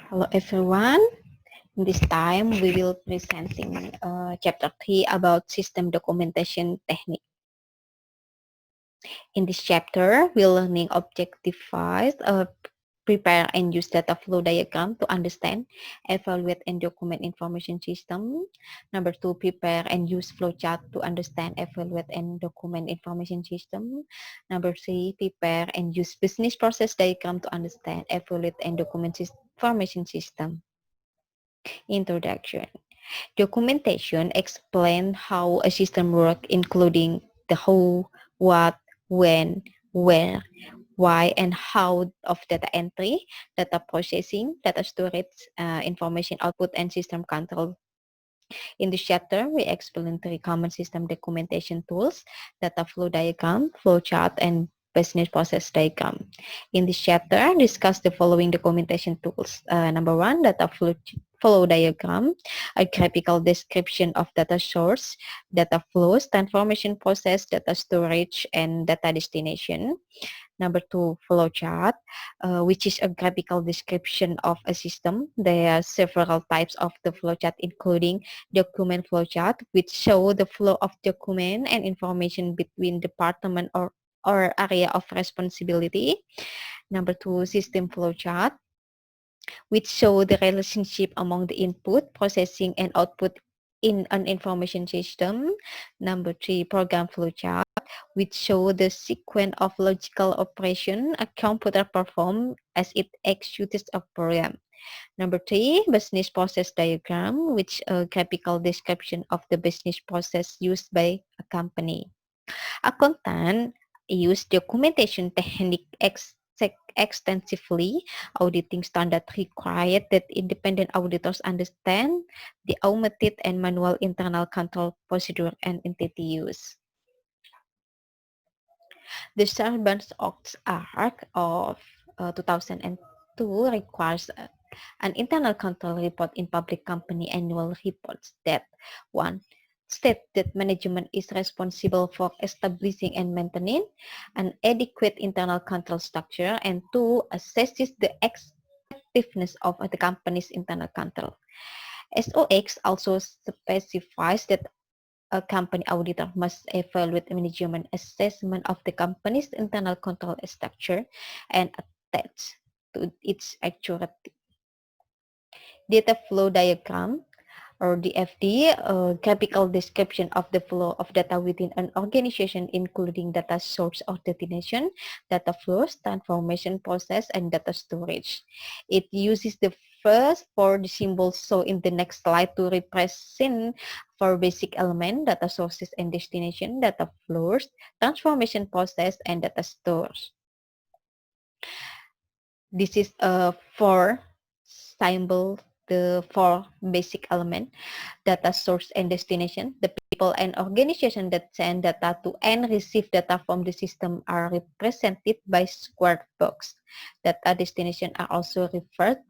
Hello everyone. This time we will presenting chapter 3 about system documentation technique. In this chapter, we're learning objectifies, prepare and use data flow diagram to understand, evaluate and document information system. Number 2, prepare and use flowchart to understand, evaluate and document information system. Number 3, prepare and use business process diagram to understand, evaluate and document information system. Introduction. Documentation explains how a system works, including the who, what, when, where, why, and how of data entry, data processing, data storage, information output, and system control. In this chapter, we explain three common system documentation tools: data flow diagram, flowchart, and business process diagram. In this chapter, discuss the following documentation tools. Number one, data flow diagram, a graphical description of data source, data flows, transformation process, data storage, and data destination. Number two, flowchart, which is a graphical description of a system. There are several types of the flowchart, including document flowchart, which show the flow of document and information between department or area of responsibility. Number two, system flowchart, which show the relationship among the input, processing, and output in an information system. Number three, program flowchart, which show the sequence of logical operation a computer perform as it executes a program. Number three, business process diagram, which a graphical description of the business process used by a company. Accountant use documentation technique extensively. Auditing standard required that independent auditors understand the automated and manual internal control procedure and entity use. The Sarbanes-Oxley Act of 2002 requires an internal control report in public company annual reports that one, state that management is responsible for establishing and maintaining an adequate internal control structure, and two, assesses the effectiveness of the company's internal control. SOX also specifies that a company auditor must evaluate management assessment of the company's internal control structure and attach to its accuracy. Data flow diagram, or DFD, a graphical description of the flow of data within an organization, including data source or destination, data flows, transformation process, and data storage. It uses the first four symbols so in the next slide to represent four basic elements: data sources and destination, data flows, transformation process, and data stores. This is a four symbol, the four basic element: data source and destination. The people and organization that send data to and receive data from the system are represented by square box. Data destination are also referred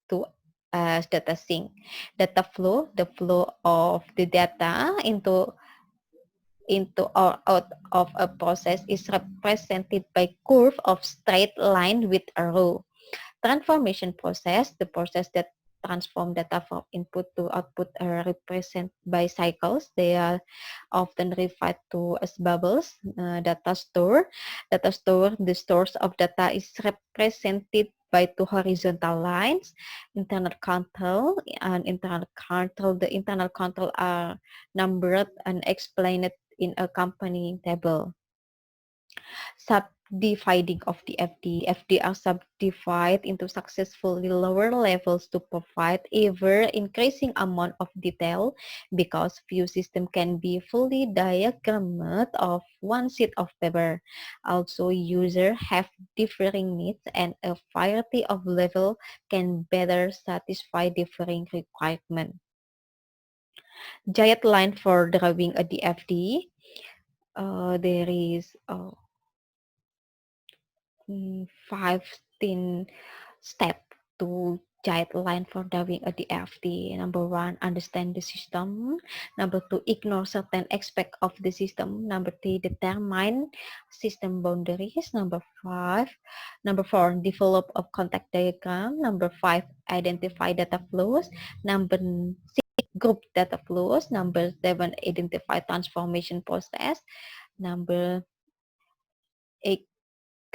to as data sink. Data flow, the flow of the data into or out of a process, is represented by curve of straight line with a row. Transformation process, the process that transform data from input to output, are represented by cycles. They are often referred to as bubbles. Data store, the stores of data is represented by two horizontal lines. Internal control and internal control. The internal control are numbered and explained in a company table. Subdividing of the FD. FD are subdivided into successfully lower levels to provide ever increasing amount of detail, because few systems can be fully diagrammed of one sheet of paper. Also, users have differing needs, and a variety of level can better satisfy differing requirements. Giant line for drawing a DFD. There is 15 step to guideline for doing a DFT. Number one, understand the system. Number two, ignore certain aspect of the system. Number three, determine system boundaries. Number four, develop a contact diagram. Number five, identify data flows. Number six, group data flows. Number seven, identify transformation process. Number eight,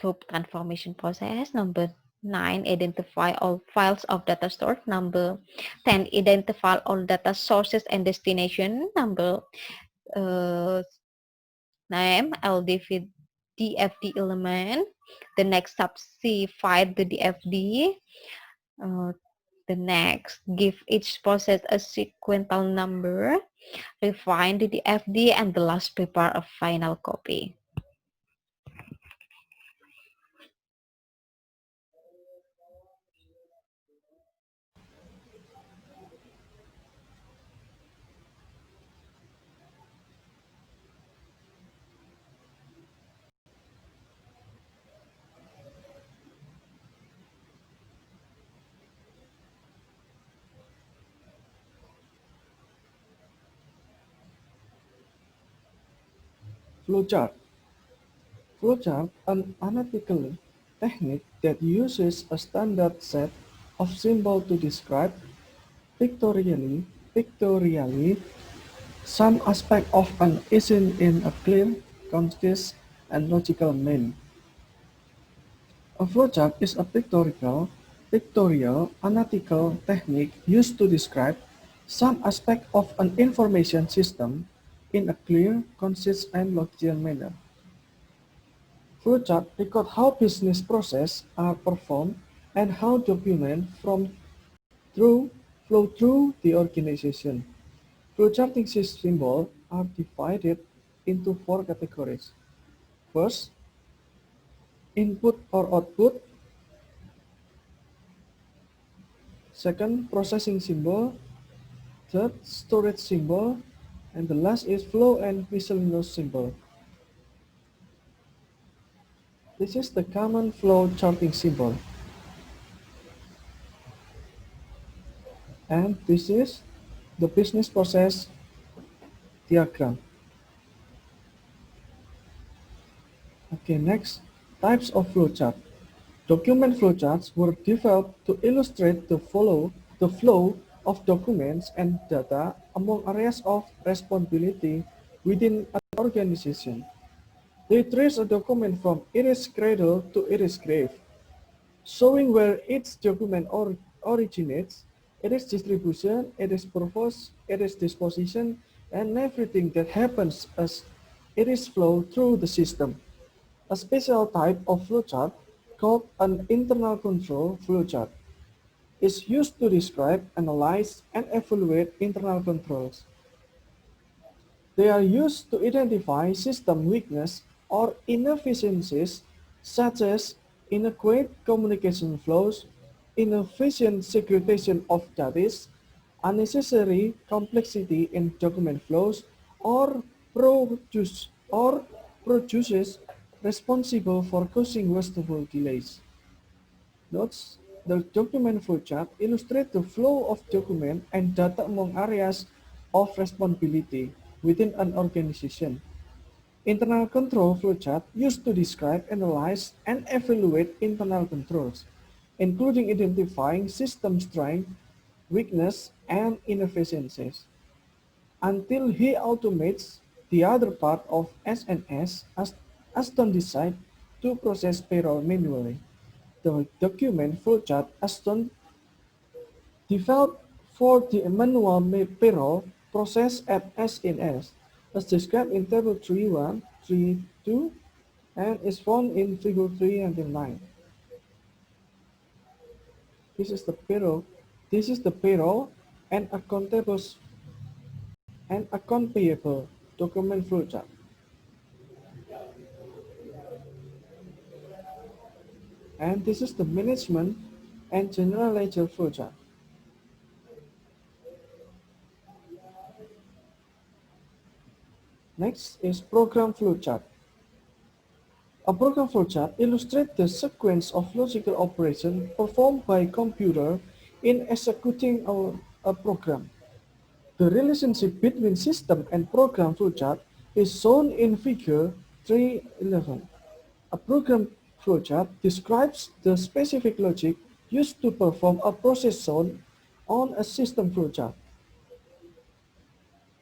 group transformation process. Number 9, identify all files of data stored. Number 10, identify all data sources and destination. Number 9, DFD element. The next subdivide the DFD. Uh, the next, give each process a sequential number. Refine the DFD, and the last, prepare a final copy. Flowchart. Flowchart, an analytical technique that uses a standard set of symbols to describe pictorially some aspect of an event in a clear, concise, and logical manner. A flowchart is a pictorial, analytical technique used to describe some aspect of an information system in a clear, concise, and logical manner. Flowchart record how business processes are performed and how documents through flow through the organization. Flowcharting symbols are divided into four categories. First, input or output. Second, processing symbol. Third, storage symbol. And the last is flow and miscellaneous symbol. This is the common flow charting symbol. And this is the business process diagram. Okay, next, types of flowchart. Document flowcharts were developed to illustrate the flow of documents and data among areas of responsibility within an organization. They trace a document from its cradle to its grave, showing where each document originates, its distribution, its purpose, its disposition, and everything that happens as it is flow through the system. A special type of flowchart, called an internal control flowchart, is used to describe, analyze, and evaluate internal controls. They are used to identify system weakness or inefficiencies such as inadequate communication flows, inefficient segregation of data, unnecessary complexity in document flows, or produces responsible for causing wasteful delays. Notes: the document flowchart illustrates the flow of document and data among areas of responsibility within an organization. Internal control flowchart used to describe, analyze, and evaluate internal controls, including identifying system strength, weakness, and inefficiencies. Until he automates the other part of SNS, Aston decide to process payroll manually. The document flowchart Aston developed for the manual payroll process at SNS, as described in Table 3.1, 3.2, and is found in Figure 3 until 9. This is the payroll. This is the payroll and accountables and account payable document flowchart. And this is the management and general ledger flowchart. Next is program flowchart. A program flowchart illustrates the sequence of logical operations performed by a computer in executing a program. The relationship between system and program flowchart is shown in figure 311. A program flowchart describes the specific logic used to perform a process shown on a system flowchart.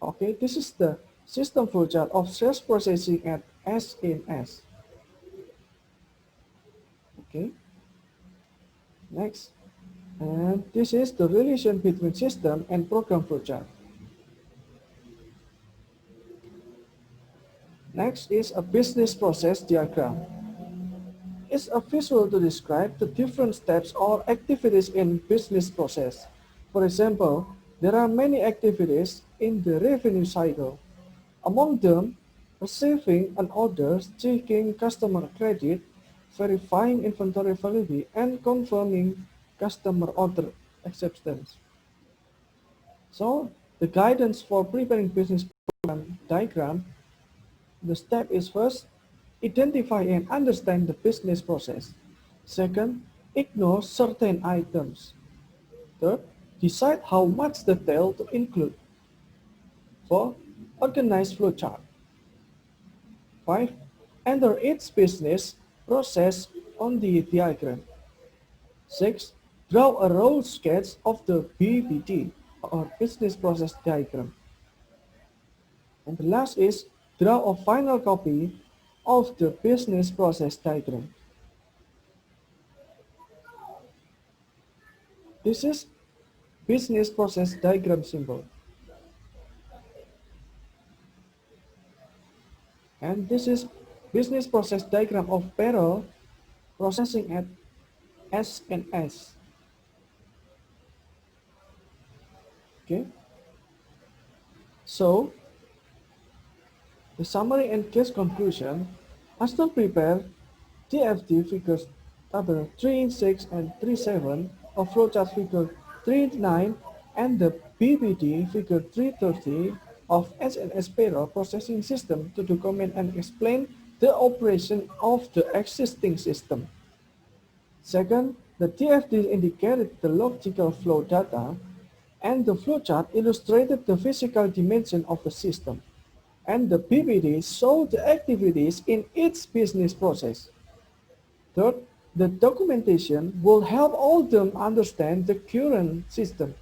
Okay, this is the system flowchart of sales processing at S in S. Okay, next. And this is the relation between system and program flowchart. Next is a business process diagram. It's a visual to describe the different steps or activities in business process. For example, there are many activities in the revenue cycle. Among them, receiving an order, checking customer credit, verifying inventory validity, and confirming customer order acceptance. So, the guidance for preparing business program diagram, the step is first, identify and understand the business process. Second, ignore certain items. Third, decide how much detail to include. Four, organize flowchart. 5. Enter each business process on the diagram. 6. Draw a rough sketch of the BPD or business process diagram. And the last is draw a final copy of the business process diagram. This is business process diagram symbol. And this is business process diagram of payroll processing at S and S. Okay. So the summary and case conclusion, Aston prepared TFD figures other 3, 6, and 3, 7 of flowchart figure 3, 9 and the BBD figure 330 of SNS payroll processing system to document and explain the operation of the existing system. Second, the TFD indicated the logical flow data and the flowchart illustrated the physical dimension of the system. And the PPT show the activities in each business process. Third, the documentation will help all them understand the current system.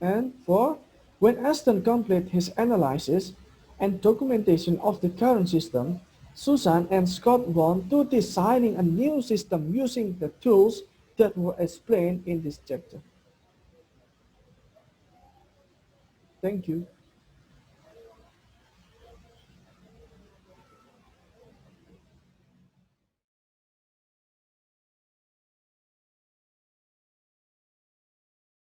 And four, when Aston completed his analysis and documentation of the current system, Susan and Scott went to designing a new system using the tools that were explained in this chapter. Thank you.